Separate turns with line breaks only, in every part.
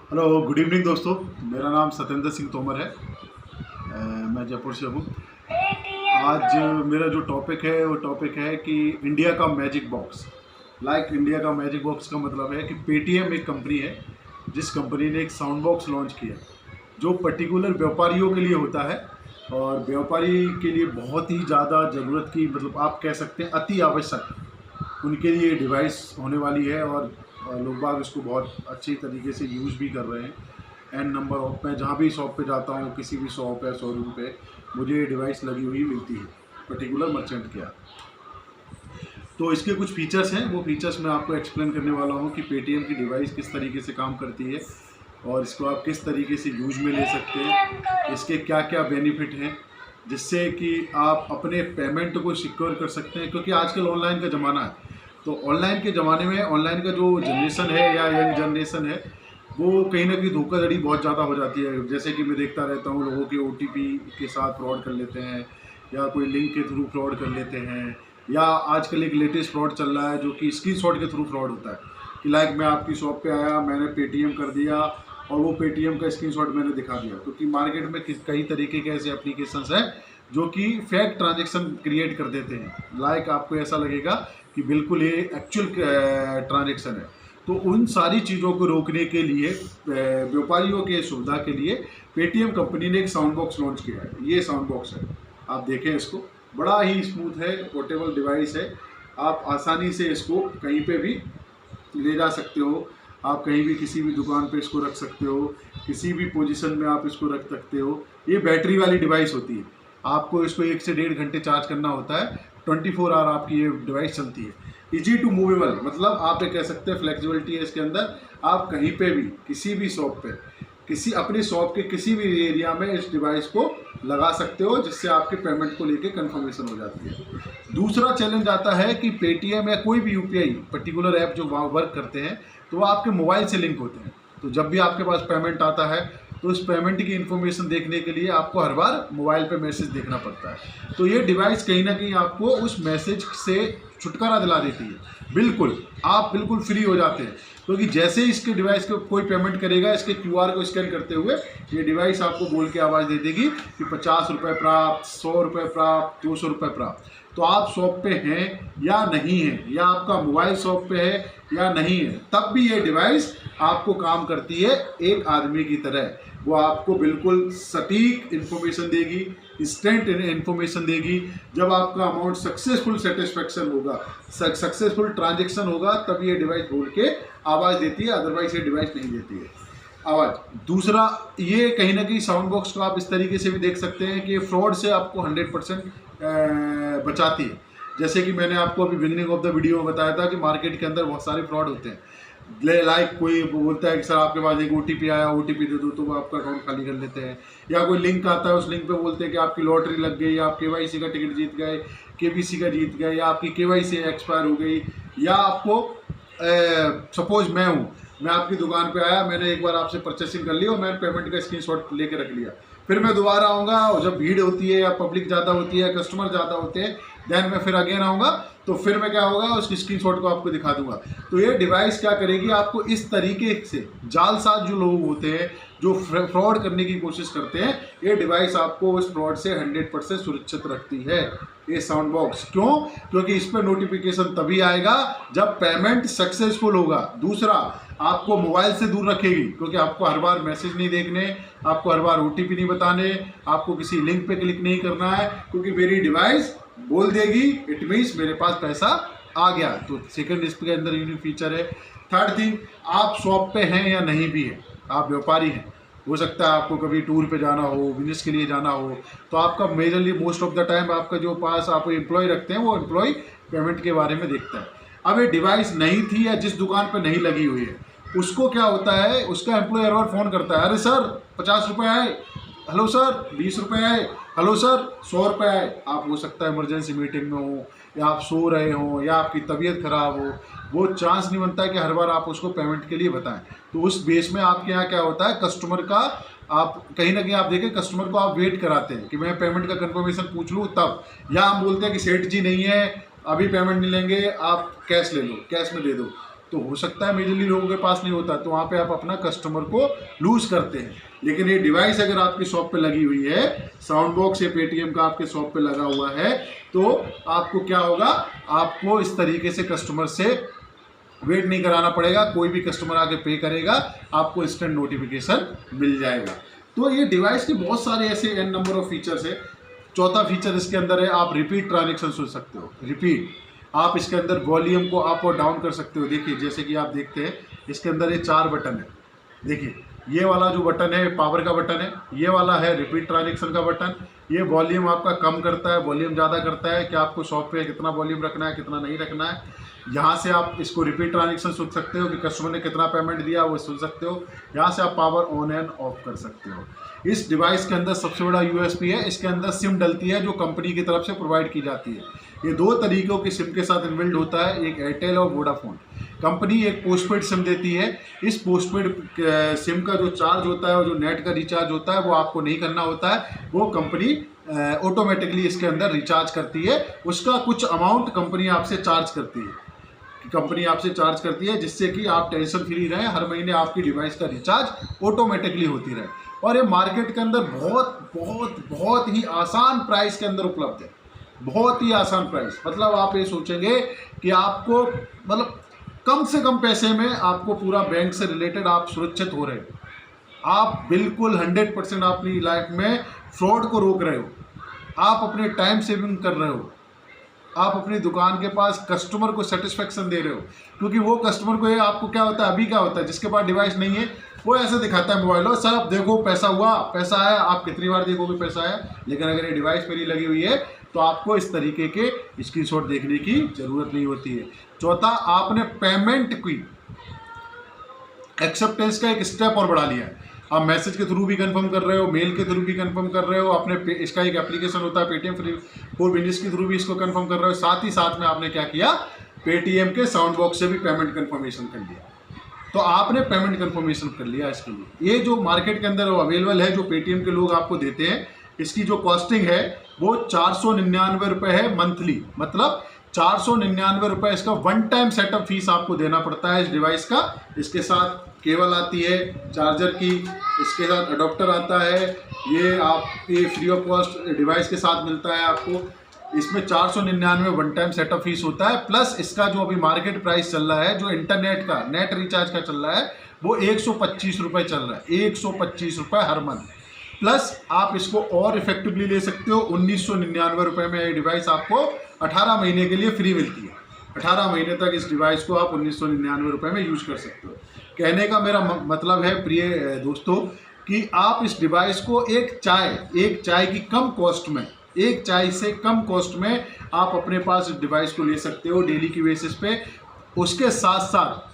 Hello, good evening दोस्तों। मेरा नाम सत्येंद्र सिंह तोमर है। मैं जयपुर से हूँ। आज मेरा जो टॉपिक है वो टॉपिक है कि इंडिया का मैजिक बॉक्स। इंडिया का मैजिक बॉक्स का मतलब है कि पेटीएम एक कंपनी है जिस कंपनी ने एक साउंड बॉक्स लॉन्च किया जो पर्टिकुलर व्यापारियों के लिए होता है और व्यापारी के लिए बहुत ही ज़्यादा ज़रूरत की, मतलब आप कह सकते हैं अति आवश्यक उनके लिए डिवाइस होने वाली है। और लोग बाग इसको बहुत अच्छी तरीके से यूज़ भी कर रहे हैं। एन नंबर ऑफ, मैं जहाँ भी शॉप पे जाता हूँ, किसी भी शॉप या शोरूम पे मुझे ये डिवाइस लगी हुई मिलती है पर्टिकुलर मर्चेंट के यहाँ। तो इसके कुछ फीचर्स हैं, वो फीचर्स मैं आपको एक्सप्लेन करने वाला हूँ कि पेटीएम की डिवाइस किस तरीके से काम करती है और इसको आप किस तरीके से यूज में ले सकते हैं, इसके क्या क्या बेनिफिट हैं, जिससे कि आप अपने पेमेंट को सिक्योर कर सकते हैं। क्योंकि आजकल ऑनलाइन का ज़माना है, तो ऑनलाइन के ज़माने में ऑनलाइन का जो जनरेशन है या यंग जनरेशन है वो कहीं ना कहीं धोखाधड़ी बहुत ज़्यादा हो जाती है। जैसे कि मैं देखता रहता हूँ लोगों के ओटीपी के साथ फ्रॉड कर लेते हैं या कोई लिंक के थ्रू फ्रॉड कर लेते हैं, या आजकल एक लेटेस्ट फ्रॉड चल रहा है जो कि स्क्रीनशॉट के थ्रू फ्रॉड होता है कि मैं आपकी शॉप पे आया, मैंने पेटीएम कर दिया और वो पेटीएम का स्क्रीनशॉट मैंने दिखा दिया। क्योंकि मार्केट में कई तरीके के ऐसे एप्लीकेशंस हैं जो कि फेक ट्रांजेक्शन क्रिएट कर देते हैं। आपको ऐसा लगेगा कि बिल्कुल ये एक्चुअल ट्रांजेक्शन है। तो उन सारी चीज़ों को रोकने के लिए, व्यापारियों के सुविधा के लिए पेटीएम कंपनी ने एक साउंड बॉक्स लॉन्च किया है। ये साउंड बॉक्स है, आप देखें इसको, बड़ा ही स्मूथ है, पोर्टेबल डिवाइस है। आप आसानी से इसको कहीं पे भी ले जा सकते हो, आप कहीं भी किसी भी दुकान पे इसको रख सकते हो, किसी भी पोजीशन में आप इसको रख सकते हो। ये बैटरी वाली डिवाइस होती है, आपको इसको 1 से 1.5 घंटे चार्ज करना होता है, 24 आवर आपकी ये डिवाइस चलती है। इजी टू मूवेबल, मतलब आप ये कह सकते हैं फ्लेक्सिबिलिटी है इसके अंदर। आप कहीं पे भी, किसी भी शॉप पे, किसी अपनी शॉप के किसी भी एरिया में इस डिवाइस को लगा सकते हो, जिससे आपके पेमेंट को लेके कंफर्मेशन हो जाती है। दूसरा चैलेंज आता है कि पेटीएम या कोई भी यूपीआई पर्टिकुलर ऐप जो वर्क करते हैं तो वो आपके मोबाइल से लिंक होते हैं। तो जब भी आपके पास पेमेंट आता है तो उस पेमेंट की इन्फॉर्मेशन देखने के लिए आपको हर बार मोबाइल पे मैसेज देखना पड़ता है। तो ये डिवाइस कहीं ना कहीं आपको उस मैसेज से छुटकारा दिला देती है। बिल्कुल, आप बिल्कुल फ्री हो जाते हैं, क्योंकि जैसे ही इसके डिवाइस को कोई पेमेंट करेगा, इसके क्यूआर को स्कैन करते हुए ये डिवाइस आपको बोल के आवाज़ दे देगी कि 50 रुपये प्राप्त, 100 रुपये प्राप्त, 200 रुपये प्राप्त। तो आप शॉप पे हैं या नहीं हैं, या आपका मोबाइल शॉप पे है या नहीं है, तब भी ये डिवाइस आपको काम करती है एक आदमी की तरह। वो आपको बिल्कुल सटीक इन्फॉर्मेशन देगी, इंस्टेंट इन्फॉर्मेशन देगी। जब आपका अमाउंट सक्सेसफुल सेटिस्फेक्शन होगा, सक्सेसफुल ट्रांजेक्शन होगा, तब ये डिवाइस बोल के आवाज़ देती है, अदरवाइज ये डिवाइस नहीं देती है आवाज़। दूसरा, ये कहीं ना कहीं साउंड बॉक्स को आप इस तरीके से भी देख सकते हैं कि फ्रॉड से आपको 100% बचाती है। जैसे कि मैंने आपको अभी बिगिनिंग ऑफ द वीडियो में बताया था कि मार्केट के अंदर बहुत सारे फ्रॉड होते हैं। कोई बोलता है कि सर आपके पास एक ओटीपी आया, ओटीपी दे दो, तो वो आपका अकाउंट खाली कर लेते हैं। या कोई लिंक आता है, उस लिंक पे बोलते हैं कि आपकी लॉटरी लग गई, आप केवाईसी का टिकट जीत गए, केबीसी का जीत गए, या आपकी केवाईसी एक्सपायर हो गई, या आपको सपोज मैं आपकी दुकान पे आया, मैंने एक बार आपसे परचेसिंग कर ली और मैंने पेमेंट का स्क्रीनशॉट लेके रख लिया। फिर मैं दोबारा आऊँगा और जब भीड़ होती है या पब्लिक ज़्यादा होती है, कस्टमर ज़्यादा होते हैं, देन मैं फिर अगेन आऊँगा, तो फिर मैं क्या होगा, उस स्क्रीनशॉट को आपको दिखा दूंगा। तो ये डिवाइस क्या करेगी, आपको इस तरीके से जालसाज जो लोग होते हैं जो फ्रॉड करने की कोशिश करते हैं, ये डिवाइस आपको उस फ्रॉड से 100% सुरक्षित रखती है। ये साउंड बॉक्स क्यों? क्योंकि इस पर नोटिफिकेशन तभी आएगा जब पेमेंट सक्सेसफुल होगा। दूसरा, आपको मोबाइल से दूर रखेगी, क्योंकि आपको हर बार मैसेज नहीं देखने, आपको हर बार ओटीपी नहीं बताने, आपको किसी लिंक पे क्लिक नहीं करना है, क्योंकि मेरी डिवाइस बोल देगी, इट मीन्स मेरे पास पैसा आ गया। तो सेकंड इसके अंदर यूनिक फीचर है। थर्ड थिंग, आप शॉप पे हैं या नहीं भी हैं, आप व्यापारी हैं, हो सकता है आपको कभी टूर पे जाना हो, बिजनेस के लिए जाना हो, तो आपका majorly most of the time आपका जो पास आप एम्प्लॉय रखते हैं वो एम्प्लॉय पेमेंट के बारे में देखता है। अब ये डिवाइस नहीं थी या जिस दुकान पर नहीं लगी हुई है, उसको क्या होता है, उसका एम्प्लॉयर और फ़ोन करता है, अरे सर 50 रुपये आए, हेलो सर 20 रुपये आए, हेलो सर 100 रुपये आए। आप हो सकता है इमरजेंसी मीटिंग में हो, या आप सो रहे हो, या आपकी तबीयत खराब हो, वो चांस नहीं बनता है कि हर बार आप उसको पेमेंट के लिए बताएं। तो उस बेस में आपके यहाँ क्या होता है, कस्टमर का आप कहीं ना कहीं आप देखें, कस्टमर को आप वेट कराते हैं कि मैं पेमेंट का कंफर्मेशन पूछ लूँ तब, या हम बोलते हैं कि सेठ जी नहीं है, अभी पेमेंट नहीं लेंगे, आप कैश ले लो, कैश में दे दो। तो हो सकता है मेजरली लोगों के पास नहीं होता, तो वहाँ पे आप अपना कस्टमर को लूज करते हैं। लेकिन ये डिवाइस अगर आपकी शॉप पे लगी हुई है, साउंड बॉक्स या पेटीएम का आपके शॉप पे लगा हुआ है, तो आपको क्या होगा, आपको इस तरीके से कस्टमर से वेट नहीं कराना पड़ेगा। कोई भी कस्टमर आके पे करेगा, आपको इंस्टेंट नोटिफिकेशन मिल जाएगा। तो ये डिवाइस के बहुत सारे ऐसे एन नंबर ऑफ फीचर्स है। चौथा फीचर इसके अंदर है, आप रिपीट ट्रांजेक्शन सुन सकते हो। रिपीट, आप इसके अंदर वॉल्यूम को अप और डाउन कर सकते हो। देखिए जैसे कि आप देखते हैं इसके अंदर ये 4 बटन है। देखिए ये वाला जो बटन है पावर का बटन है, ये वाला है रिपीट ट्रांजेक्शन का बटन। ये वॉल्यूम आपका कम करता है, वॉल्यूम ज़्यादा करता है कि आपको शॉप पे कितना वॉल्यूम रखना है, कितना नहीं रखना है। यहाँ से आप इसको रिपीट ट्रांजेक्शन सुन सकते हो कि कस्टमर ने कितना पेमेंट दिया वो सुन सकते हो। यहाँ से आप पावर ऑन एंड ऑफ कर सकते हो। इस डिवाइस के अंदर सबसे बड़ा यूएसपी है, इसके अंदर सिम डलती है जो कंपनी की तरफ से प्रोवाइड की जाती है। ये 2 तरीकों की सिम के साथ इनबिल्ड होता है, एक एयरटेल और वोडाफोन। कंपनी एक पोस्टपेड सिम देती है। इस पोस्टपेड सिम का जो चार्ज होता है और जो नेट का रिचार्ज होता है वो आपको नहीं करना होता है, वो कंपनी ऑटोमेटिकली इसके अंदर रिचार्ज करती है। उसका कुछ अमाउंट कंपनी आपसे चार्ज करती है, जिससे कि आप टेंशन फ्री रहें, हर महीने आपकी डिवाइस का रिचार्ज ऑटोमेटिकली होती रहे। और ये मार्केट के अंदर बहुत बहुत बहुत ही आसान प्राइस के अंदर उपलब्ध है। बहुत ही आसान प्राइस, मतलब आप ये सोचेंगे कि आपको मतलब कम से कम पैसे में आपको पूरा बैंक से रिलेटेड आप सुरक्षित हो रहे हो। आप बिल्कुल 100% अपनी लाइफ में फ्रॉड को रोक रहे हो। आप अपने टाइम सेविंग कर रहे हो। आप अपनी दुकान के पास कस्टमर को सेटिस्फेक्शन दे रहे हो, क्योंकि वो कस्टमर को ये आपको क्या होता है, अभी क्या होता है, जिसके पास डिवाइस नहीं है वो ऐसे दिखाता है मोबाइल, और सर आप देखो पैसा हुआ, पैसा आया। आप कितनी बार देखोगे पैसा आया, लेकिन अगर ये डिवाइस मेरी लगी हुई है तो आपको इस तरीके के स्क्रीनशॉट देखने की ज़रूरत नहीं होती है। चौथा, आपने पेमेंट की एक्सेप्टेंस का एक स्टेप और बढ़ा लिया है। आप मैसेज के थ्रू भी कंफर्म कर रहे हो, मेल के थ्रू भी कंफर्म कर रहे हो, अपने इसका एक एप्लीकेशन होता है पेटीएम फॉर बिजनेस के थ्रू भी इसको कंफर्म कर रहे हो। साथ ही साथ में आपने क्या किया, पेटीएम के साउंड बॉक्स से भी पेमेंट कंफर्मेशन कर लिया। तो आपने पेमेंट कंफर्मेशन कर लिया इसके लिए। ये जो मार्केट के अंदर अवेलेबल है, जो पेटीएम के लोग आपको देते हैं, इसकी जो कॉस्टिंग है वो 499 रुपये है मंथली। मतलब 499 रुपये इसका वन टाइम सेटअप फीस आपको देना पड़ता है इस डिवाइस का। इसके साथ केबल आती है चार्जर की, इसके साथ अडोप्टर आता है, ये फ्री ऑफ कॉस्ट डिवाइस के साथ मिलता है आपको। इसमें 499 वन टाइम सेटअप फीस होता है, प्लस इसका जो अभी मार्केट प्राइस चल रहा है, जो इंटरनेट का नेट रिचार्ज का चल रहा है, वो 125 रुपये चल रहा है। 125 रुपये हर मंथ। प्लस आप इसको और इफेक्टिवली ले सकते हो। 1999 रुपये में ये डिवाइस आपको 18 महीने के लिए फ्री मिलती है। 18 महीने तक इस डिवाइस को आप 1999 रुपये में यूज कर सकते हो। कहने का मेरा मतलब है प्रिय दोस्तों कि आप इस डिवाइस को एक चाय की कम कॉस्ट में, एक चाय से कम कॉस्ट में आप अपने पास इस डिवाइस को ले सकते हो डेली की बेसिस पे। उसके साथ साथ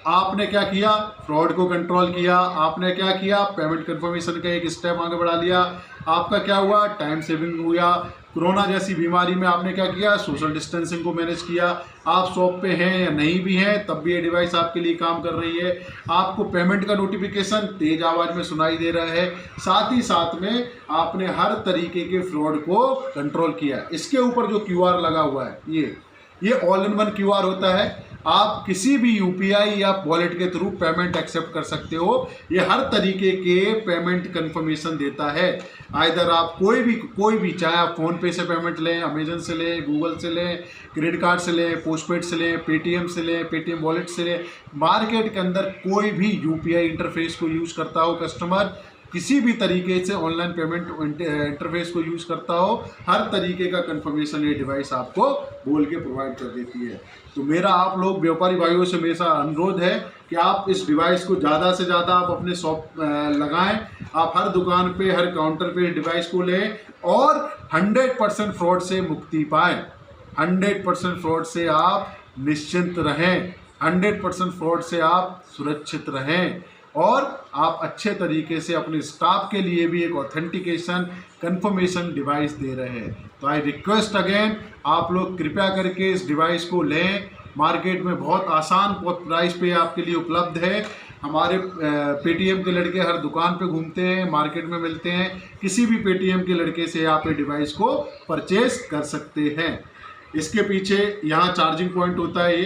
आपने क्या किया, फ्रॉड को कंट्रोल किया। आपने क्या किया, पेमेंट कंफर्मेशन का एक स्टेप आगे बढ़ा लिया। आपका क्या हुआ, टाइम सेविंग हुआ। कोरोना जैसी बीमारी में आपने क्या किया, सोशल डिस्टेंसिंग को मैनेज किया। आप शॉप पे हैं या नहीं भी हैं, तब भी ये डिवाइस आपके लिए काम कर रही है। आपको पेमेंट का नोटिफिकेशन तेज आवाज़ में सुनाई दे रहा है। साथ ही साथ में आपने हर तरीके के फ्रॉड को कंट्रोल किया। इसके ऊपर जो QR लगा हुआ है, ये ऑल इन वन QR होता है। आप किसी भी UPI या वॉलेट के थ्रू पेमेंट एक्सेप्ट कर सकते हो। ये हर तरीके के पेमेंट कंफर्मेशन देता है। आइदर आप कोई भी चाहे आप फ़ोन पे से पेमेंट लें, अमेजन से लें, गूगल से लें, क्रेडिट कार्ड से लें, पोस्टपेड से लें, पेटीएम से लें, पेटीएम वॉलेट से लें, मार्केट के अंदर कोई भी UPI इंटरफेस को यूज़ करता हो कस्टमर, किसी भी तरीके से ऑनलाइन पेमेंट इंटरफेस को यूज़ करता हो, हर तरीके का कंफर्मेशन ये डिवाइस आपको बोल के प्रोवाइड कर देती है। तो मेरा आप लोग व्यापारी भाइयों से मेरा अनुरोध है कि आप इस डिवाइस को ज़्यादा से ज़्यादा आप अपने शॉप लगाएं। आप हर दुकान पे, हर काउंटर पे डिवाइस को लें और 100% फ्रॉड से मुक्ति पाएँ। 100% फ्रॉड से आप निश्चिंत रहें, 100% फ्रॉड से आप सुरक्षित रहें और आप अच्छे तरीके से अपने स्टाफ के लिए भी एक ऑथेंटिकेशन कंफर्मेशन डिवाइस दे रहे हैं। तो आई रिक्वेस्ट अगेन, आप लोग कृपया करके इस डिवाइस को लें। मार्केट में बहुत आसान प्राइस पे आपके लिए उपलब्ध है। हमारे पेटीएम के लड़के हर दुकान पे घूमते हैं, मार्केट में मिलते हैं। किसी भी पेटीएम के लड़के से आप ये डिवाइस को परचेज कर सकते हैं। इसके पीछे यहाँ चार्जिंग पॉइंट होता है,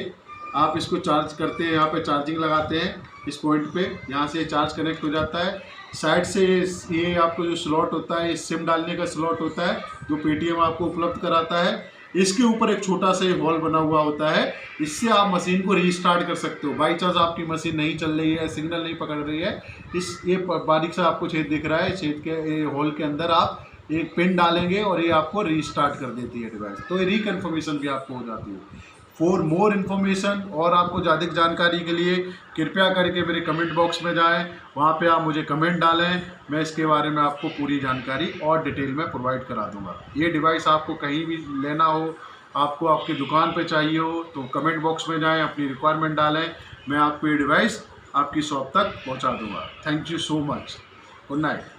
आप इसको चार्ज करते हैं, यहाँ पे चार्जिंग लगाते हैं इस पॉइंट पे, यहाँ से चार्ज कनेक्ट हो जाता है। साइड से ये आपको जो स्लॉट होता है, सिम डालने का स्लॉट होता है जो पेटीएम आपको उपलब्ध कराता है। इसके ऊपर एक छोटा सा हॉल बना हुआ होता है, इससे आप मशीन को रीस्टार्ट कर सकते हो। बाई चांस आपकी मशीन नहीं चल रही है, सिग्नल नहीं पकड़ रही है, ये बारीक सा आपको छेद दिख रहा है, छेद के हॉल के अंदर आप एक पिन डालेंगे और ये आपको रीस्टार्ट कर देती है डिवाइस। तो ये रिकन्फर्मेशन भी आपको हो जाती है। फॉर मोर इन्फॉर्मेशन और आपको ज़्यादा जानकारी के लिए कृपया करके मेरे कमेंट बॉक्स में जाएं, वहाँ पे आप मुझे कमेंट डालें, मैं इसके बारे में आपको पूरी जानकारी और डिटेल में प्रोवाइड करा दूंगा। ये डिवाइस आपको कहीं भी लेना हो, आपको आपकी दुकान पे चाहिए हो, तो कमेंट बॉक्स में जाएं, अपनी रिक्वायरमेंट डालें, मैं आपको ये डिवाइस आपकी शॉप तक पहुँचा दूँगा। Thank you so much. Good night.